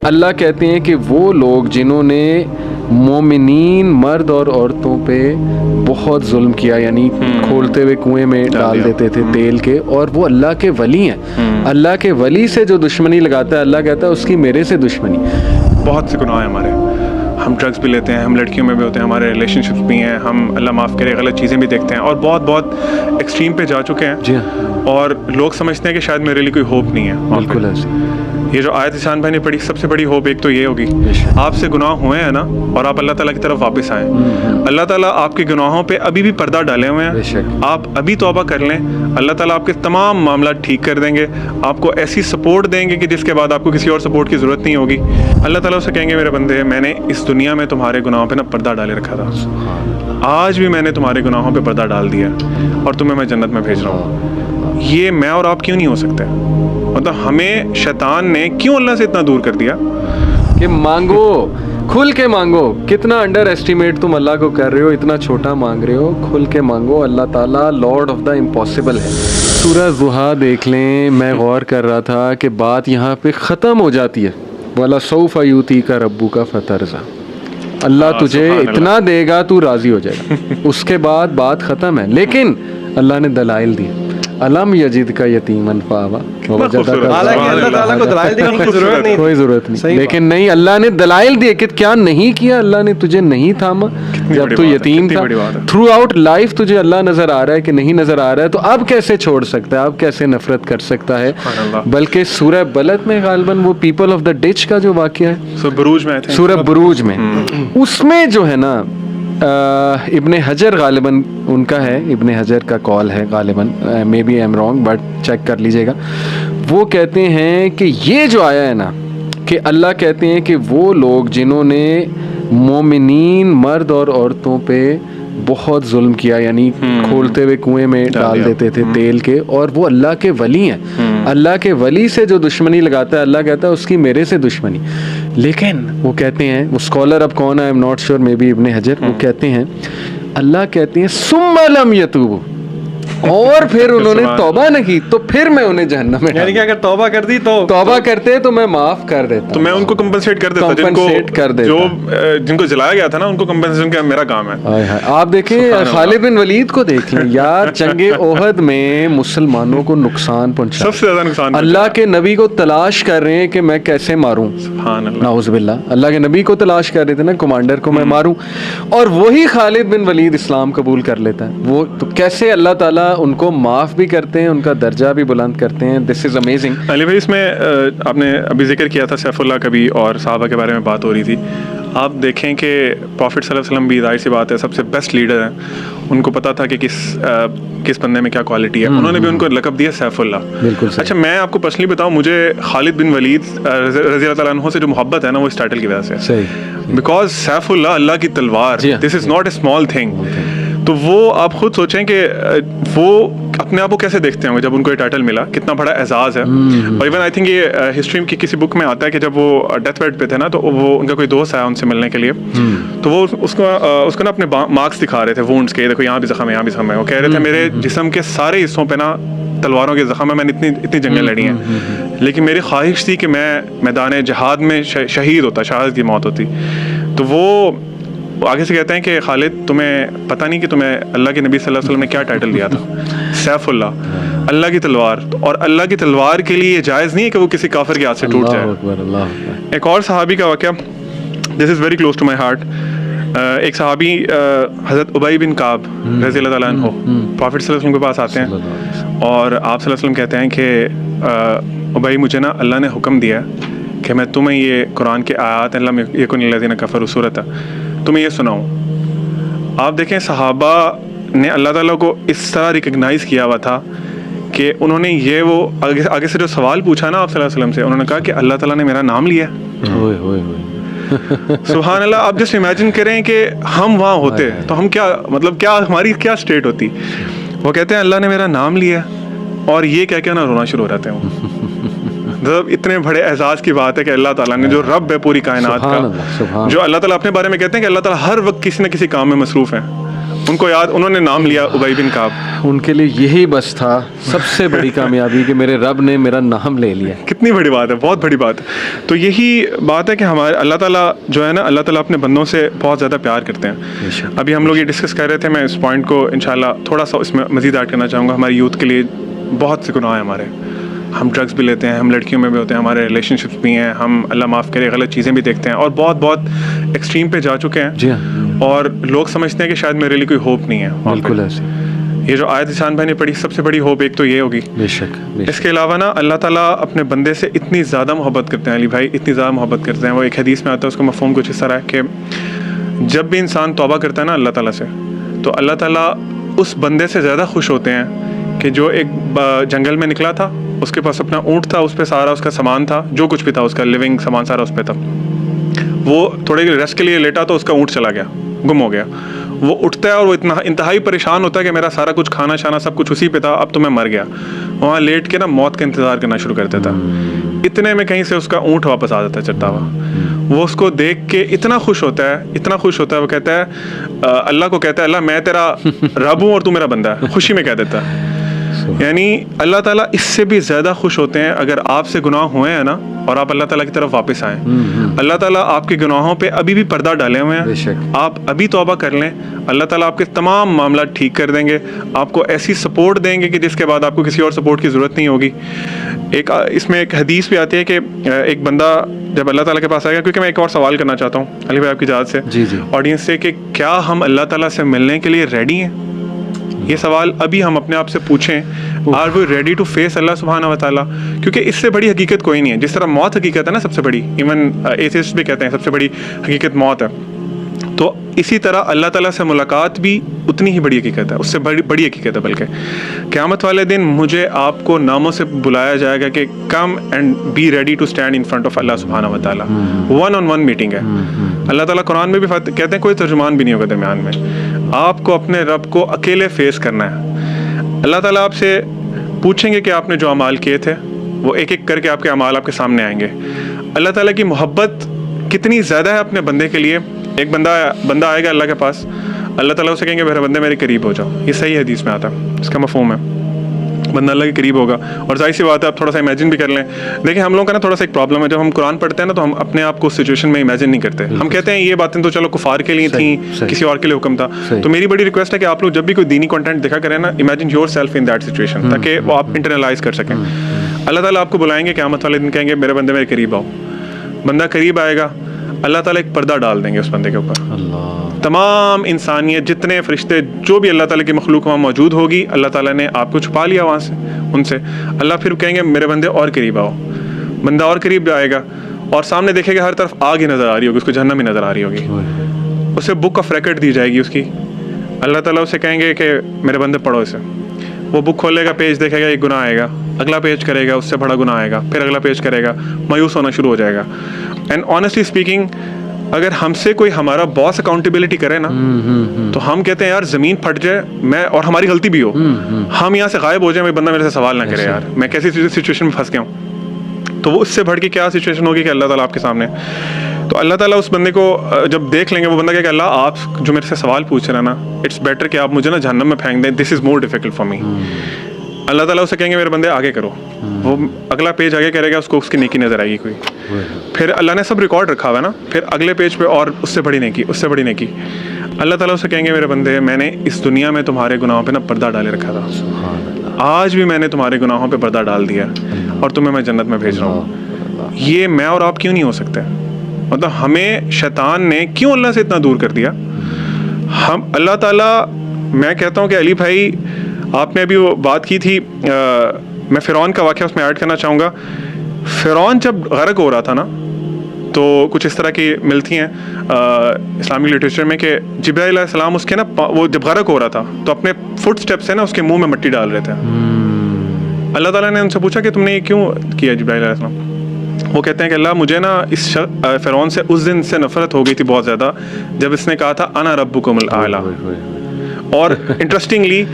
اللہ کہتے ہیں کہ وہ لوگ جنہوں نے مومنین مرد اور عورتوں پہ بہت ظلم کیا، یعنی کھولتے ہوئے کنویں میں ڈال دیتے تھے تیل کے، اور وہ اللہ کے ولی ہیں. اللہ کے ولی سے جو دشمنی لگاتا ہے اللہ کہتا ہے اس کی میرے سے دشمنی. بہت سے گناہ ہیں ہمارے، ہم ڈرگس بھی لیتے ہیں، ہم لڑکیوں میں بھی ہوتے ہیں، ہمارے ریلیشن شپس بھی ہیں، ہم اللہ معاف کرے غلط چیزیں بھی دیکھتے ہیں اور بہت بہت ایکسٹریم پہ جا چکے ہیں. جی ہاں، اور لوگ سمجھتے ہیں کہ شاید میرے لیے کوئی ہوپ نہیں ہے. بالکل ایسے. یہ جو آیت احسان بھائی نے پڑھی، سب سے بڑی ہوپ ایک تو یہ ہوگی آپ سے گناہ ہوئے ہیں نا، اور آپ اللہ تعالیٰ کی طرف واپس آئیں. اللہ تعالیٰ آپ کے گناہوں پہ ابھی بھی پردہ ڈالے ہوئے ہیں، آپ ابھی توبہ کر لیں، اللہ تعالیٰ آپ کے تمام معاملات ٹھیک کر دیں گے، آپ کو ایسی سپورٹ دیں گے کہ جس کے بعد آپ کو کسی اور سپورٹ کی ضرورت نہیں ہوگی. اللہ تعالیٰ اسے کہیں گے میرے بندے میں نے اس دنیا میں تمہارے گناہوں پہ نا پردہ ڈالے رکھا تھا، آج بھی میں نے تمہارے گناہوں پہ پردہ ڈال دیا اور تمہیں میں جنت میں بھیج رہا ہوں. یہ میں اور آپ کیوں نہیں ہو سکتے؟ مطلب ہمیں شیطان نے کیوں اللہ سے اتنا دور کر دیا کہ مانگو، کھل کے مانگو. کتنا انڈر ایسٹیمیٹ تم اللہ کو کر رہے ہو، اتنا چھوٹا مانگ رہے ہو. کھل کے مانگو، اللہ تعالیٰ لارڈ آف دا امپاسبل ہے. سورہ ضحیٰ دیکھ لیں. میں غور کر رہا تھا کہ بات یہاں پہ ختم ہو جاتی ہے، وَلَسَوْفَ يُؤْتِيكَ رَبُّكَ فَتَرْضَىٰ. اللہ تجھے اتنا دے گا تو راضی ہو جائے گا. اس کے بعد بات ختم ہے. لیکن اللہ نے دلائل دیے. الم یجدک یتیما فآویٰ، کوئی ضرورت نہیں، لیکن نہیں، اللہ نے دلائل دیے کہ کیا نہیں کیا. اللہ نے تجھے نہیں تھاما جب تو یتیم تھا. تھرو آؤٹ لائف تجھے اللہ نظر آ رہا ہے کہ نہیں نظر آ رہا ہے، تو اب کیسے چھوڑ سکتا ہے، اب کیسے نفرت کر سکتا ہے. بلکہ سورہ بلد میں غالباً وہ پیپل آف دا ڈچ کا جو واقعہ ہے سورہ بروج میں، اس میں جو ہے نا ابن حجر غالباً ان کا ہے، ابن حجر کا کال ہے غالباً، may be I am wrong but check کر لیجیے گا. وہ کہتے ہیں کہ یہ جو آیا ہے نا، کہ اللہ کہتے ہیں کہ وہ لوگ جنہوں نے مومنین مرد اور عورتوں پہ بہت ظلم کیا، یعنی کھولتے ہوئے کنویں میں ڈال دیتے تھے تیل کے، اور وہ اللہ کے ولی ہیں. اللہ کے ولی سے جو دشمنی لگاتا ہے اللہ کہتا ہے اس کی میرے سے دشمنی. لیکن وہ کہتے ہیں، وہ اسکالر اب کون ہے I am not sure, may be Ibn Hajar, وہ کہتے ہیں اللہ کہتے ہیں ثم لم یتوبوا، اور پھر انہوں نے توبہ نہ کی تو پھر میں انہیں جہنم میں، یعنی کہ اگر توبہ کر دی تو توبہ کرتے تو میں معاف کر دیتا، تو میں ان کو کمپنسیٹ کر دیتا، جن کو جلایا گیا تھا نا ان کو کمپنسیشن کا میرا کام ہے. آپ دیکھیں خالد بن ولید کو دیکھ لیں یار، جنگ احد میں مسلمانوں کو نقصان پہنچا، سب سے زیادہ نقصان. اللہ کے نبی کو تلاش کر رہے ہیں کہ میں کیسے ماروں، نعوذ باللہ. اللہ کے نبی کو تلاش کر رہے تھے نا، کمانڈر کو میں ماروں، اور وہی خالد بن ولید اسلام قبول کر لیتا ہے. وہ تو کیسے اللہ تعالیٰ ان کو معاف بھی کرتے ہیں، ان کا درجہ بھی بلند کرتے ہیں. دس از امیزنگ. علی بھائی، اس میں آپ نے ابھی ذکر کیا تھا سیف اللہ کا بھی، اور صحابہ کے بارے میں بات ہو رہی تھی. آپ دیکھیں کہ پروفٹ صلی اللہ علیہ وسلم بھی، ظاہر سی بات ہے، سب سے بیسٹ لیڈر ہیں، ان کو پتا تھا کہ کس بندے میں کیا کوالٹی ہے. انہوں نے بھی ان کو لقب دیا سیف اللہ. بالکل. اچھا، میں آپ کو پرسنلی بتاؤں، مجھے خالد بن ولید رضی اللہ تعالیٰ عنہ سے جو محبت ہے نا، وہ اس ٹائٹل کی وجہ سے. صحیح. بیکاز سیف اللہ، اللہ کی تلوار، this is not a small thing. تو وہ آپ خود سوچیں کہ وہ اپنے آپ کو کیسے دیکھتے ہوں گے جب ان کو یہ ٹائٹل ملا، کتنا بڑا اعزاز ہے. اور ایون آئی تھنک یہ ہسٹری کی کسی بک میں آتا ہے کہ جب وہ ڈیتھ بیڈ پہ تھے نا، تو وہ ان کا کوئی دوست آیا ان سے ملنے کے لیے، تو وہ اس کو نا اپنے مارکس دکھا رہے تھے وونڈس کے، دیکھو یہاں بھی زخم ہے، یہاں بھی زخم ہے. وہ کہہ رہے تھے میرے جسم کے سارے حصوں پہ نا تلواروں کے زخم ہے، میں نے اتنی جنگیں لڑی ہیں، لیکن میری خواہش تھی کہ میں میدان جہاد میں شہید ہوتا، شہادت کی موت ہوتی. تو وہ آگے سے کہتے ہیں کہ خالد، تمہیں پتہ نہیں کہ تمہیں اللہ کے نبی صلی اللہ علیہ وسلم نے کیا ٹائٹل دیا تھا، سیف اللہ، اللہ کی تلوار. اور اللہ کی تلوار کے لیے یہ جائز نہیں ہے کہ وہ کسی کافر کے ہاتھ سے ٹوٹ جائے. ایک اور صحابی کا واقعہ، this is very close to my heart. ایک صحابی حضرت ابی بن کعب رضی اللہ تعالیٰ عنہ پروفٹ صلی اللہ علیہ وسلم کے پاس آتے ہیں، اور آپ صلی اللہ علیہ وسلم کہتے ہیں کہ ابی، مجھے نا اللہ نے حکم دیا کہ میں تمہیں یہ قرآن کے آیات لم یکن الذین کفروا سورۃ تمہیں یہ سناؤں. آپ دیکھیں صحابہ نے اللہ تعالیٰ کو اس طرح ریکگنائز کیا ہوا تھا کہ انہوں نے یہ وہ آگے سے جو سوال پوچھا نا آپ صلی اللہ علیہ وسلم سے، انہوں نے کہا کہ اللہ تعالیٰ نے میرا نام لیا. سبحان اللہ. آپ جسٹ امیجن کریں کہ ہم وہاں ہوتے تو ہم کیا، مطلب کیا ہماری کیا اسٹیٹ ہوتی. وہ کہتے ہیں اللہ نے میرا نام لیا، اور یہ کہہ کے نا رونا شروع ہو جاتے ہیں. اتنے بڑے اعزاز کی بات ہے کہ اللہ تعالیٰ نے جو رب ہے پوری کائنات کا، جو اللہ تعالیٰ اپنے بارے میں کہتے ہیں کہ اللہ تعالیٰ ہر وقت کسی نہ کسی کام میں مصروف ہیں، ان کو یاد, انہوں نے نام لیا ابی بن کعب. ان کے لیے یہی بس تھا سب سے بڑی کامیابی کہ میرے رب نے میرا نام لے لیا. کتنی بڑی بات ہے, بہت بڑی بات ہے. تو یہی بات ہے کہ ہمارے اللہ تعالیٰ جو ہے نا, اللہ تعالیٰ اپنے بندوں سے بہت زیادہ پیار کرتے ہیں. ابھی ہم لوگ یہ ڈسکس کر رہے تھے, میں اس پوائنٹ کو انشاءاللہ تھوڑا سا اس میں مزید ایڈ کرنا چاہوں گا. ہماری یوتھ کے لیے بہت سے گناہ ہیں ہمارے, ہم ڈرگس بھی لیتے ہیں, ہم لڑکیوں میں بھی ہوتے ہیں, ہمارے ریلیشن شپس بھی ہیں, ہم اللہ معاف کرے غلط چیزیں بھی دیکھتے ہیں اور بہت بہت ایکسٹریم پہ جا چکے ہیں. جی ہاں, اور لوگ سمجھتے ہیں کہ شاید میرے لیے کوئی ہوپ نہیں ہے. بالکل ایسے. یہ جو آیت احسان بھائی نے پڑھی, سب سے بڑی ہوپ ایک تو یہ ہوگی. بے شک. اس کے علاوہ نا اللہ تعالیٰ اپنے بندے سے اتنی زیادہ محبت کرتے ہیں, علی بھائی اتنی زیادہ محبت کرتے ہیں. وہ ایک حدیث میں آتا ہے, اس کا مفہوم کچھ اس طرح ہے کہ جب بھی انسان توبہ کرتا ہے نا اللہ تعالیٰ سے, تو اللہ تعالیٰ اس بندے سے زیادہ خوش ہوتے ہیں کہ جو ایک جنگل میں نکلا تھا, اس کے پاس اپنا اونٹ تھا, اس پہ سارا اس کا سامان تھا, جو کچھ بھی تھا اس کا لیونگ سامان سارا اس پہ تھا. وہ تھوڑے ریسٹ کے لیے لیٹا تو اس کا اونٹ چلا گیا, گم ہو گیا. وہ اٹھتا ہے اور وہ اتنا انتہائی پریشان ہوتا ہے کہ میرا سارا کچھ کھانا شانا سب کچھ اسی پہ تھا, اب تو میں مر گیا. وہاں لیٹ کے نا موت کا انتظار کرنا شروع کر دیتا. اتنے میں کہیں سے اس کا اونٹ واپس آ جاتا ہے چلتا ہوا. وہ اس کو دیکھ کے اتنا خوش ہوتا ہے, اتنا خوش ہوتا ہے, وہ کہتا ہے اللہ کو کہتا ہے اللہ میں تیرا رب ہوں اور تو میرا بندہ ہے, خوشی میں کہہ دیتا ہے. یعنی اللہ تعالیٰ اس سے بھی زیادہ خوش ہوتے ہیں اگر آپ سے گناہ ہوئے ہیں نا اور آپ اللہ تعالیٰ کی طرف واپس آئیں. اللہ تعالیٰ آپ کے گناہوں پہ ابھی بھی پردہ ڈالے ہوئے ہیں, آپ ابھی توبہ کر لیں, اللہ تعالیٰ آپ کے تمام معاملات ٹھیک کر دیں گے, آپ کو ایسی سپورٹ دیں گے کہ جس کے بعد آپ کو کسی اور سپورٹ کی ضرورت نہیں ہوگی. ایک اس میں ایک حدیث بھی آتی ہے کہ ایک بندہ جب اللہ تعالیٰ کے پاس آئے گا, کیونکہ میں ایک اور سوال کرنا چاہتا ہوں علی بھائی آپ کی اجازت سے آڈینس سے, کہ کیا ہم اللہ تعالیٰ سے ملنے کے لیے ریڈی ہیں؟ یہ سوال ابھی ہم اپنے آپ سے پوچھیں, are we ready to face اللہ سبحانہ و تعالیٰ؟ کیونکہ اس سے بڑی حقیقت کوئی نہیں ہے. جس طرح موت حقیقت ہے نا سب سے بڑی, ایون ایتھیسٹ بھی کہتے ہیں سب سے بڑی حقیقت موت ہے, تو اسی طرح اللہ تعالیٰ سے ملاقات بھی اتنی ہی بڑی حقیقت ہے, اس سے بڑی حقیقت ہے. بلکہ قیامت والے دن مجھے آپ کو ناموں سے بلایا جائے گا کہ come and be ready to stand in front of اللہ سبحانہ و تعالیٰ. 1-on-1 میٹنگ ہے. اللہ تعالیٰ قرآن میں بھی کہتے ہیں کوئی ترجمان بھی نہیں ہوگا درمیان میں, آپ کو اپنے رب کو اکیلے فیس کرنا ہے. اللہ تعالیٰ آپ سے پوچھیں گے کہ آپ نے جو اعمال کیے تھے, وہ ایک ایک کر کے آپ کے اعمال آپ کے سامنے آئیں گے. اللہ تعالیٰ کی محبت کتنی زیادہ ہے اپنے بندے کے لیے. ایک بندہ آئے گا اللہ کے پاس, اللہ تعالیٰ اسے کہیں گے میرے بندے میرے قریب ہو جاؤ. یہ صحیح حدیث میں آتا ہے, اس کا مفہوم ہے بندہ اللہ کے قریب ہوگا. اور ظاہر سی بات ہے, آپ تھوڑا سا امیجن بھی کر لیں. دیکھیں ہم لوگوں کا نا تھوڑا سا ایک پرابلم ہے, جب ہم قرآن پڑھتے ہیں نا تو ہم اپنے آپ کو اس سچویشن میں امیجن نہیں کرتے. ہم کہتے ہیں یہ باتیں تو چلو کفار کے لیے تھیں, کسی اور کے لیے حکم تھا. تو میری بڑی ریکویسٹ ہے کہ آپ لوگ جب بھی کوئی دینی کنٹینٹ دیکھا کریں نا, imagine your self in that situation, تاکہ وہ آپ انٹرنلائز کر سکیں. اللہ تعالیٰ آپ کو بلائیں گے قیامت والے دن, کہیں گے میرے بندے میرے قریب آؤ. بندہ قریب آئے گا, اللہ تعالیٰ ایک پردہ ڈال دیں گے اس بندے کے اوپر. تمام انسانیت, جتنے فرشتے, جو بھی اللہ تعالیٰ کی مخلوق وہاں موجود ہوگی, اللہ تعالیٰ نے آپ کو چھپا لیا وہاں سے, ان سے. اللہ پھر کہیں گے میرے بندے اور قریب آؤ. بندہ اور قریب آئے گا اور سامنے دیکھے گا ہر طرف آگ ہی نظر آ رہی ہوگی, اس کو جہنم ہی نظر آ رہی ہوگی. اسے بک آف ریکارڈ دی جائے گی اس کی. اللہ تعالیٰ اسے کہیں گے کہ میرے بندے پڑھو اسے. وہ بک کھولے گا, پیج دیکھے گا, ایک گناہ آئے گا, اگلا پیج کرے گا, اس سے بڑا گناہ آئے گا, پھر اگلا پیج کرے گا, مایوس ہونا شروع ہو جائے گا. اینڈ آنیسٹلی اسپیکنگ, اگر ہم سے کوئی ہمارا باس اکاؤنٹیبلٹی کرے نا, تو ہم کہتے ہیں یار زمین پھٹ جائے, میں اور ہماری غلطی بھی ہو, ہم یہاں سے غائب ہو جائیں, بندہ میرے سے سوال نہ کرے یار میں کیسی سچویشن میں پھنس گیا ہوں. تو وہ اس سے بڑھ کے کیا سچویشن ہوگی کہ اللہ تعالیٰ آپ کے سامنے. تو اللہ تعالیٰ اس بندے کو جب دیکھ لیں گے, وہ بندہ کہے کہ اللہ آپ جو میرے سے سوال پوچھ رہے ہیں نا, اٹس بیٹر کہ آپ مجھے نا جہنم میں پھینک دیں, دس از مور ڈیفیکلٹ فار می. اللہ تعالیٰ اسے کہیں گے میرے بندے آگے کرو. وہ اگلا پیج آگے کرے گا, اس کو اس کی نیکی نظر آئے گی کوئی. پھر اللہ نے سب ریکارڈ رکھا ہوا ہے نا, پھر اگلے پیج پہ اور اس سے بڑی نیکی, اس سے بڑی نیکی. اللہ تعالیٰ اسے کہیں گے میرے بندے میں نے اس دنیا میں تمہارے گناہوں پہ نا پردہ ڈالے رکھا تھا, آج بھی میں نے تمہارے گناہوں پہ پردہ ڈال دیا اور تمہیں میں جنت میں بھیج رہا ہوں. یہ میں اور آپ کیوں نہیں ہو سکتے؟ مطلب ہمیں شیطان نے کیوں اللہ سے اتنا دور کر دیا؟ ہم اللہ تعالیٰ, میں کہتا ہوں کہ علی بھائی آپ نے ابھی وہ بات کی تھی, میں فرعون کا واقعہ اس میں ایڈ کرنا چاہوں گا. فرعون جب غرق ہو رہا تھا نا, تو کچھ اس طرح کی ملتی ہیں اسلامک لٹریچر میں کہ جبرائیل علیہ السلام اس کے نا, وہ جب غرق ہو رہا تھا تو اپنے فٹ اسٹیپ سے نا اس کے منہ میں مٹی ڈال رہے تھے. اللہ تعالیٰ نے ان سے پوچھا کہ تم نے یہ کیوں کیا جبرائیل علیہ السلام؟ وہ کہتے ہیں کہ اللہ مجھے نا اس فرعون سے اس دن سے نفرت ہو گئی تھی بہت زیادہ, جب اس نے کہا تھا انا ربکم الاعلی. اور انٹرسٹنگلی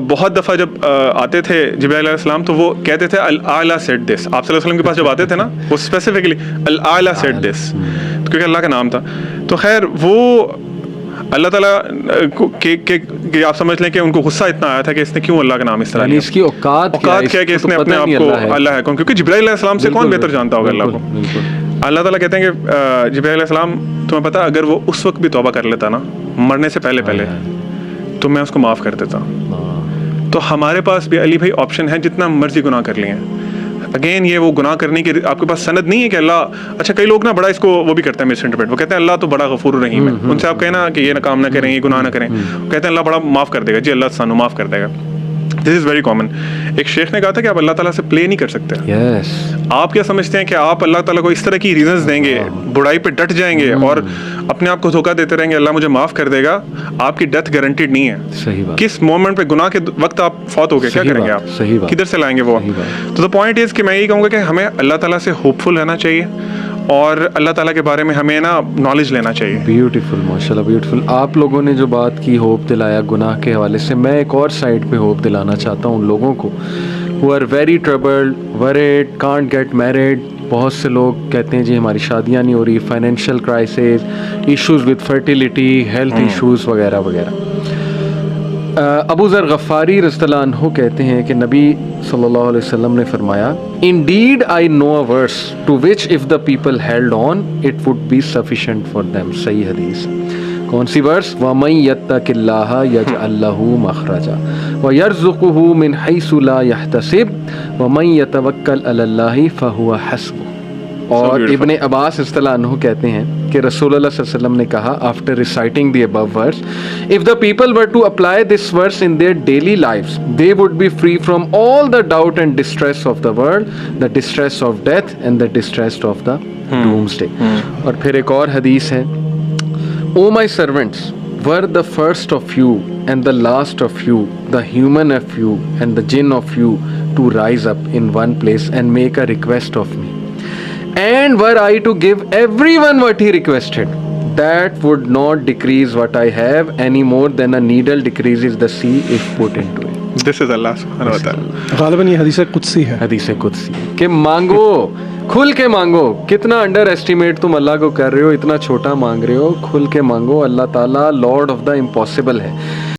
بہت دفعہ جب آتے تھے جبرائیل علیہ السلام تو وہ کہتے تھے الاعلی سیڈ دس. آپ صلی اللہ علیہ وسلم کے پاس جب آتے تھے نا, وہ اسپیسیفکلی الاعلی سیڈ دس, کیونکہ اللہ کا نام تھا. تو خیر وہ اللہ تعالیٰ کہ آپ سمجھ لیں کہ ان کو غصہ اتنا آیا تھا کہ اس نے کیوں اللہ کا نام اس طرح یعنی اس کی اوقات کیا ہے کہ اس نے اپنے آپ کو اللہ ہے کون, کیونکہ جبرائیل علیہ السلام سے کون بہتر جانتا ہوگا اللہ کو. اللہ تعالیٰ کہتے ہیں کہ جبرائیل علیہ السلام تمہیں پتا اگر وہ اس وقت بھی توبہ کر لیتا نا مرنے سے پہلے تو میں اس کو معاف کر دیتا. تو ہمارے پاس بھی علی بھائی آپشن ہے جتنا مرضی گناہ کر لیے. اگین یہ وہ گناہ کرنے کی آپ کے پاس سند نہیں ہے کہ اللہ, اچھا کئی لوگ نا بڑا اس کو وہ بھی کرتے ہیں مس انٹرپریٹ, وہ کہتے ہیں اللہ تو بڑا غفور رحیم ہے. ان سے آپ کہیں نا کہ یہ کام نہ کریں, یہ گناہ نہ کریں, وہ کہتے ہیں اللہ بڑا معاف کر دے گا. جی اللہ سانو معاف کر دے گا. دس از ویری کامن. ایک شیخ نے کہا تھا کہ آپ اللہ تعالیٰ سے پلے نہیں کر سکتے. آپ کیا سمجھتے ہیں کہ آپ اللہ تعالیٰ کو اس طرح کی ریزنز دیں گے, برائی پہ ڈٹ جائیں گے اور اپنے آپ کو دھوکہ دیتے رہیں گے اللہ مجھے معاف کر دے گا؟ آپ کی ڈیتھ گارنٹیڈ نہیں ہے. صحیح بات. کس مومنٹ پہ گناہ کے وقت آپ فوت ہو گئے کیا کریں گے آپ؟ صحیح بات. کدھر سے لائیں گے وہ؟ تو دا پوائنٹ از کہ میں یہی کہوں گا کہ ہمیں اللہ تعالیٰ سے ہوپ فل رہنا چاہیے اور اللہ تعالیٰ کے بارے میں ہمیں نا نالج لینا چاہیے. بیوٹیفل, ماشاء اللہ بیوٹیفل. آپ لوگوں نے جو بات کی ہوپ دلایا گناہ کے حوالے سے, میں ایک اور سائڈ پہ ہوپ دلانا چاہتا ہوں لوگوں کو who are very troubled, worried, can't get married. بہت سے لوگ کہتے ہیں جی ہماری شادیاں نہیں ہو رہی, financial crisis, issues with fertility, health issues وغیرہ وغیرہ. ابو ذر غفاری رضی اللہ عنہ کہتے ہیں کہ نبی صلی اللہ علیہ وسلم نے فرمایا, Indeed I know a verse to which if the people held on it would be sufficient for them. صحیح حدیث. کون سی ورس؟ وَمَن يَتَّقِ اللَّهَ يَجْعَل لَّهُ مَخْرَجًا وَيَرْزُقْهُ مِنْ حَيْثُ لَا يَحْتَسِبُ وَمَن يَتَوَكَّلْ عَلَى اللَّهِ فَهُوَ حَسْبُهُ. اور ابن عباس رضی اللہ عنہ کہتے ہیں کہ رسول اللہ صلی اللہ علیہ وسلم نے کہا after reciting the above verse, if the people were to apply this verse in their daily lives they would be free from all the doubt and distress of the world, the distress of death and the distress of the doomsday. اور پھر ایک اور حدیث ہے, O my servants, were the first of you and the last of you, the human of you and the jinn of you, to rise up in one place and make a request of me. And were I to give everyone what he requested, that would not decrease what I have any more than a needle decreases the sea if put into it. This is Allah subhanahu wa ta'ala. غالباً یہ حدیث قدسی ہے. حدیث قدسی کہ مانگو, کھل کے مانگو. کتنا انڈر ایسٹیمیٹ تم اللہ کو کر رہے ہو, اتنا چھوٹا مانگ رہے ہو. کھل کے مانگو, اللہ تعالیٰ لارڈ آف دا امپاسبل ہے.